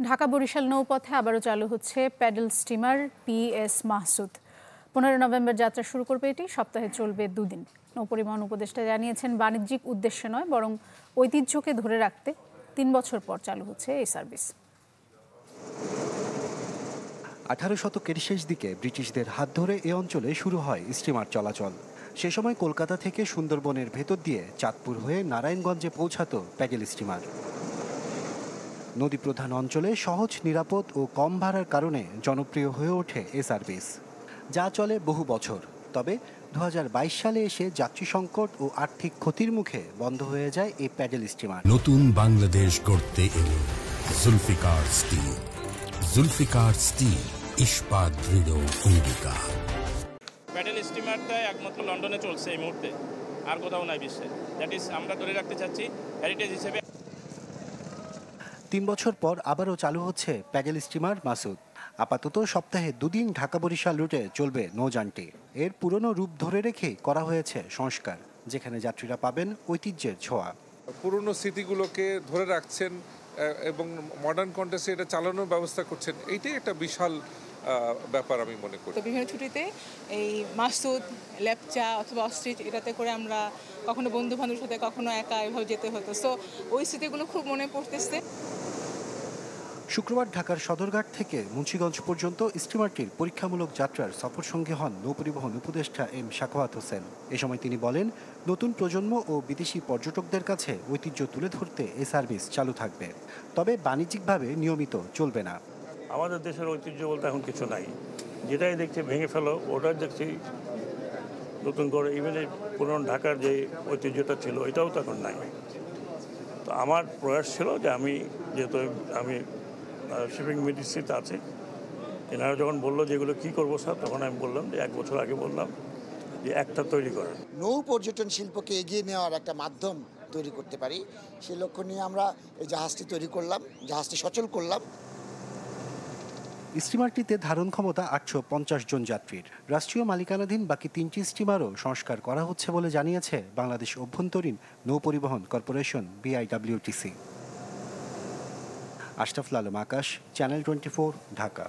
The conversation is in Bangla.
ঢাকা বরিশাল নৌপথে আবারও চালু হচ্ছে paddle steamer PS Mahsud. 15 November যাত্রা শুরু করবে এটি, সপ্তাহে চলবে দুদিন। নৌপরিবহন উপদেষ্টা জানিয়েছেন, বাণিজ্যিক উদ্দেশ্যে নয় বরং ঐতিহ্যকে ধরে রাখতে 3 বছর পর চালু হচ্ছে এই সার্ভিস। 18 শতকের শেষ দিকে ব্রিটিশদের হাত ধরে এ অঞ্চলে শুরু হয় স্টিমার চলাচল। সে সময় কলকাতা থেকে সুন্দরবনের ভেতর দিয়ে চাঁদপুর হয়ে নারায়ণগঞ্জে পৌঁছাতো প্যাডেল স্টিমার। নদী প্রধান অঞ্চলে সহজ, নিরাপদ ও কম ভাড়ার কারণে জনপ্রিয় হয়ে ওঠে এ সার্ভিস, যা চলে বহু বছর। তবে 2022 সালে এসে যাত্রী সংকট ও আর্থিক ক্ষতির মুখে বন্ধ হয়ে যায় এই প্যাডেল স্টিমার। নতুন বাংলাদেশ গড়তে এলো জুলফিকার স্টিল। জুলফিকার স্টিল, ইস্পাত দৃঢ় অঙ্গীকার। প্যাডেল স্টিমারটা একমাত্র লন্ডনে চলছে এই মুহূর্তে, আর কোথাও নাই বিশ্বে। দ্যাট ইজ আমরা ধরে রাখতে চাচ্ছি হেরিটেজ হিসেবে। 3 বছর পর আবারও চালু হচ্ছে প্যাডেল স্টিমার মাসুদ। আপাতত সপ্তাহে 2 দিন ঢাকা বরিশাল রুটে চলবে নৌযানটি। এর পুরনো রূপ ধরে রেখে করা হয়েছে সংস্কার, যেখানে যাত্রীরা পাবেন ঐতিহ্যের ছোঁয়া। পুরনো স্মৃতিগুলোকে ধরে রাখছেন এবং মডার্ন কন্টেস্টে এটা চালানোর ব্যবস্থা করছেন, এইটাই একটা বিশাল ব্যাপার আমি মনে করি। বিভিন্ন ছুটিতে এই মাসুদ, লেপচা অথবা অস্ট্রিচ এটাতে করে আমরা কখনো বন্ধু বান্ধবের সাথে, কখনো একা এভাবে যেতে হতো। সো ওই স্মৃতিগুলো খুব মনে পড়তেছে। শুক্রবার ঢাকার সদরঘাট থেকে মুন্সিগঞ্জ পর্যন্ত স্টিমারটির পরীক্ষামূলক যাত্রার সফর সঙ্গী হন নৌপরিবহন উপদেষ্টা এম সাখাওয়াত হোসেন। এ সময় তিনি বলেন, নতুন প্রজন্ম ও বিদেশি পর্যটকদের কাছে ঐতিহ্য তুলে ধরতে এ সার্ভিস চালু থাকবে, তবে বাণিজ্যিকভাবে নিয়মিত চলবে না। আমাদের দেশের ঐতিহ্য বলতে এখন কিছু নাই, যেটাই দেখছি ভেঙে ফেলো, ওটাই দেখছি নতুন করে। ইভেন এই পুরনো ঢাকার যে ঐতিহ্যটা ছিল এটাও তো এখন নাই। তো আমার প্রয়াস ছিল যে যেহেতু আমি শিপিং মিনিস্ট্রিতে আছি, এনারা যখন বললো যে এগুলো কী করবো স্যার, তখন আমি বললাম যে 1 বছর আগে বললাম যে একটা তৈরি করেন। নৌ পর্যটন শিল্পকে এগিয়ে নেওয়ার একটা মাধ্যম তৈরি করতে পারি, সেই লক্ষ্য নিয়ে আমরা এই জাহাজটি তৈরি করলাম, জাহাজটি সচল করলাম। স্টিমারটিতে ধারণ ক্ষমতা 850 জন যাত্রীর। রাষ্ট্রীয় মালিকানাধীন বাকি 3টি স্টিমারও সংস্কার করা হচ্ছে বলে জানিয়েছে বাংলাদেশ অভ্যন্তরীণ নৌপরিবহন কর্পোরেশন BIWTC। আশরাফুল আলম আকাশ, চ্যানেল 24, ঢাকা।